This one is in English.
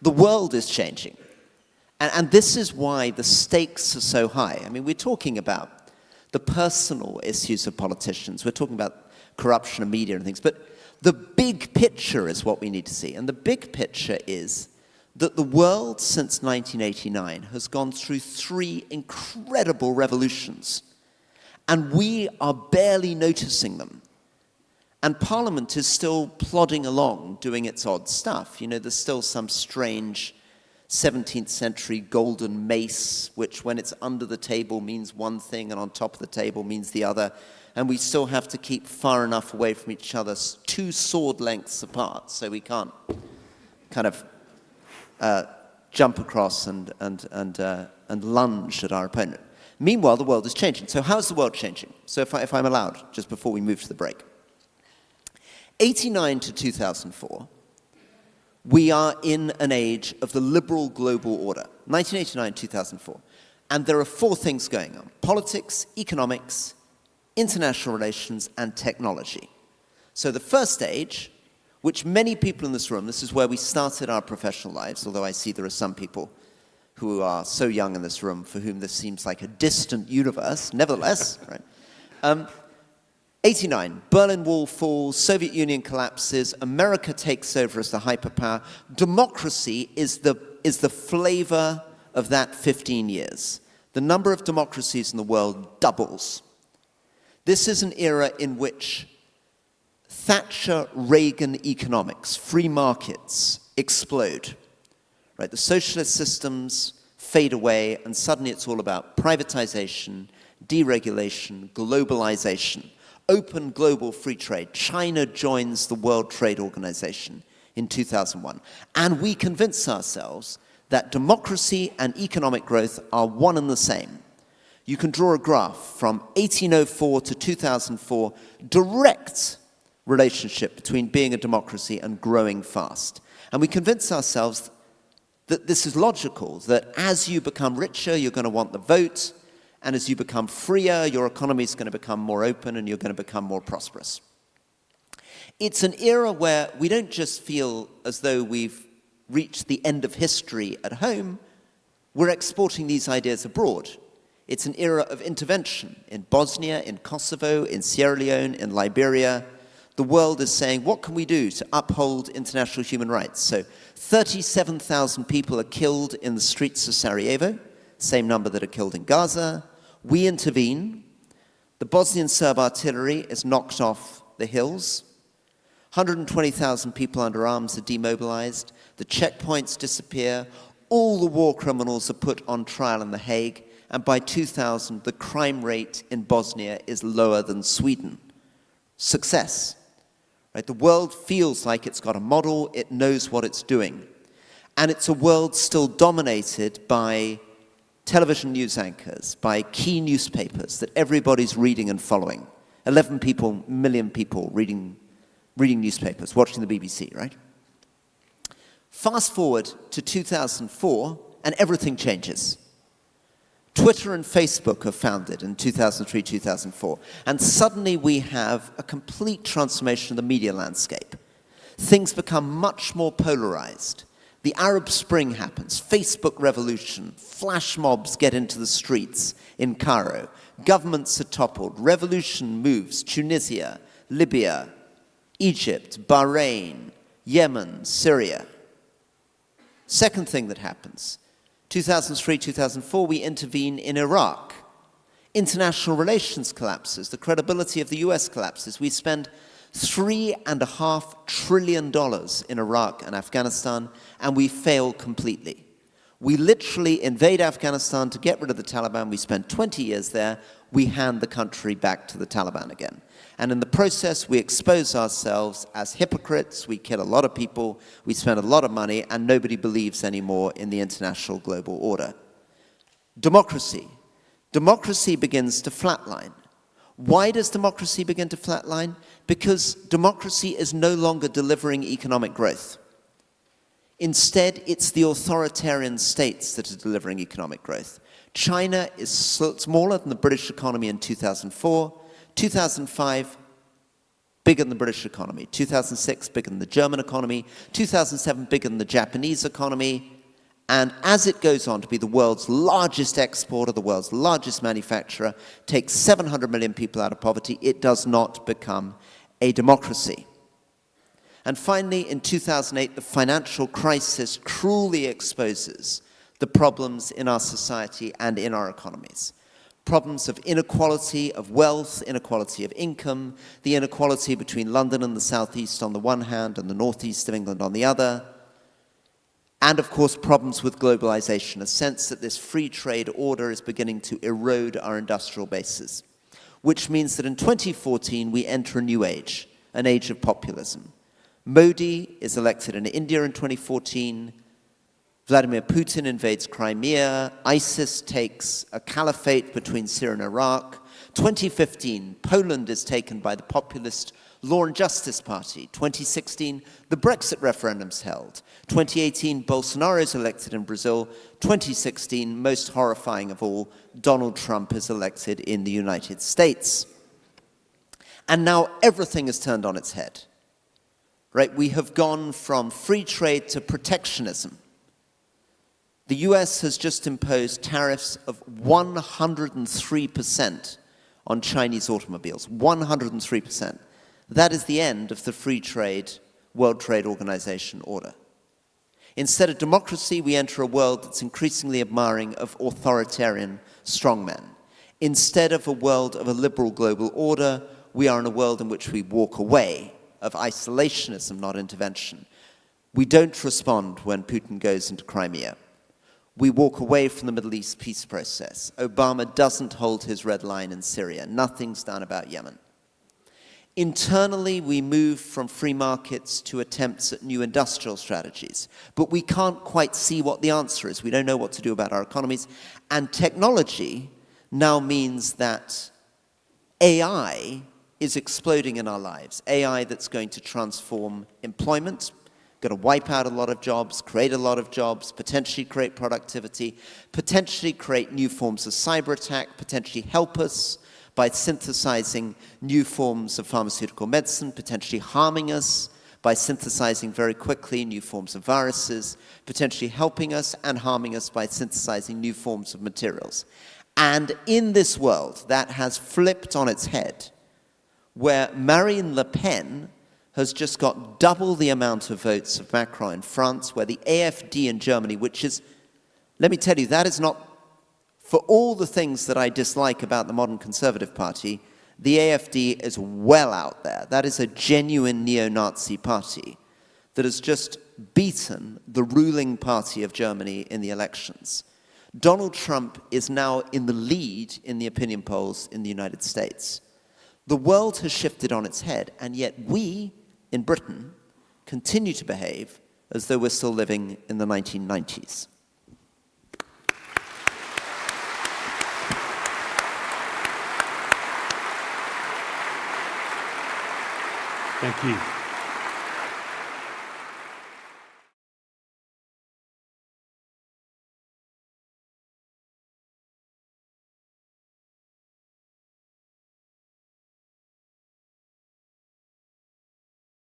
The world is changing. And this is why the stakes are so high. I mean, we're talking about the personal issues of politicians. We're talking about corruption of media and things. But the big picture is what we need to see. And the big picture is that the world since 1989 has gone through 3 incredible revolutions. And we are barely noticing them. And Parliament is still plodding along, doing its odd stuff. You know, there's still some strange 17th century golden mace, which when it's under the table means one thing and on top of the table means the other. And we still have to keep far enough away from each other, 2 sword lengths apart, so we can't kind of jump across and lunge at our opponent. Meanwhile, the world is changing. So how's the world changing? So if I'm allowed, just before we move to the break. 89 to 2004, we are in an age of the liberal global order, 1989, 2004. And there are 4 things going on: politics, economics, international relations, and technology. So the first stage, which many people in this room, this is where we started our professional lives, although I see there are some people who are so young in this room for whom this seems like a distant universe, nevertheless, right? 89, Berlin Wall falls, Soviet Union collapses, America takes over as the hyperpower. Democracy is the flavor of that 15 years. The number of democracies in the world doubles. This is an era in which Thatcher-Reagan economics, free markets, explode. Right? The socialist systems fade away, and suddenly it's all about privatization, deregulation, globalization. Open global free trade. China joins the World Trade Organization in 2001. And we convince ourselves that democracy and economic growth are one and the same. You can draw a graph from 1804 to 2004, direct relationship between being a democracy and growing fast. And we convince ourselves that this is logical, that as you become richer, you're going to want the vote, and as you become freer, your economy is going to become more open and you're going to become more prosperous. It's an era where we don't just feel as though we've reached the end of history at home, we're exporting these ideas abroad. It's an era of intervention in Bosnia, in Kosovo, in Sierra Leone, in Liberia. The world is saying, what can we do to uphold international human rights? So 37,000 people are killed in the streets of Sarajevo, same number that are killed in Gaza. We intervene. The Bosnian Serb artillery is knocked off the hills. 120,000 people under arms are demobilized. The checkpoints disappear. All the war criminals are put on trial in The Hague. And by 2000, the crime rate in Bosnia is lower than Sweden. Success. Right? The world feels like it's got a model. It knows what it's doing. And it's a world still dominated by television news anchors, by key newspapers that everybody's reading and following. 11 million people reading newspapers, watching the BBC, right? Fast forward to 2004, and everything changes. Twitter and Facebook are founded in 2003, 2004, and suddenly we have a complete transformation of the media landscape. Things become much more polarized. The Arab Spring happens, Facebook revolution, flash mobs get into the streets in Cairo, governments are toppled, revolution moves, Tunisia, Libya, Egypt, Bahrain, Yemen, Syria. Second thing that happens, 2003, 2004, we intervene in Iraq. International relations collapses, the credibility of the US collapses. We spend $3.5 trillion in Iraq and Afghanistan, and we fail completely. We literally invade Afghanistan to get rid of the Taliban. We spend 20 years there. We hand the country back to the Taliban again. And in the process, we expose ourselves as hypocrites. We kill a lot of people. We spend a lot of money, and nobody believes anymore in the international global order. Democracy. Democracy begins to flatline. Why does democracy begin to flatline? Because democracy is no longer delivering economic growth. Instead, it's the authoritarian states that are delivering economic growth. China is smaller than the British economy in 2004. 2005, bigger than the British economy. 2006, bigger than the German economy. 2007, bigger than the Japanese economy. And as it goes on to be the world's largest exporter, the world's largest manufacturer, takes 700 million people out of poverty, it does not become a democracy. And finally, in 2008, the financial crisis cruelly exposes the problems in our society and in our economies. Problems of inequality of wealth, inequality of income, the inequality between London and the southeast on the one hand and the northeast of England on the other, and of course problems with globalization, a sense that this free trade order is beginning to erode our industrial bases, which means that in 2014 we enter a new age, an age of populism. Modi is elected in India in 2014, Vladimir Putin invades Crimea, ISIS takes a caliphate between Syria and Iraq. 2015, Poland is taken by the populist Law and Justice Party. 2016, the Brexit referendum's held. 2018, Bolsonaro is elected in Brazil. 2016, most horrifying of all, Donald Trump is elected in the United States. And now everything is turned on its head. Right? We have gone from free trade to protectionism. The US has just imposed tariffs of 103% on Chinese automobiles. 103%. That is the end of the free trade, World Trade Organization order. Instead of democracy, we enter a world that's increasingly admiring of authoritarian strongmen. Instead of a world of a liberal global order, we are in a world in which we walk away of isolationism, not intervention. We don't respond when Putin goes into Crimea. We walk away from the Middle East peace process. Obama doesn't hold his red line in Syria. Nothing's done about Yemen. Internally, we move from free markets to attempts at new industrial strategies. But we can't quite see what the answer is. We don't know what to do about our economies. And technology now means that AI is exploding in our lives. AI that's going to transform employment, going to wipe out a lot of jobs, create a lot of jobs, potentially create productivity, potentially create new forms of cyber attack, potentially help us by synthesizing new forms of pharmaceutical medicine, potentially harming us by synthesizing very quickly new forms of viruses, potentially helping us and harming us by synthesizing new forms of materials. And in this world, that has flipped on its head, where Marine Le Pen has just got double the amount of votes of Macron in France, where the AfD in Germany, which is, let me tell you, that is not, for all the things that I dislike about the modern Conservative Party, the AfD is well out there. That is a genuine neo-Nazi party that has just beaten the ruling party of Germany in the elections. Donald Trump is now in the lead in the opinion polls in the United States. The world has shifted on its head, and yet we, in Britain, continue to behave as though we're still living in the 1990s. Thank you.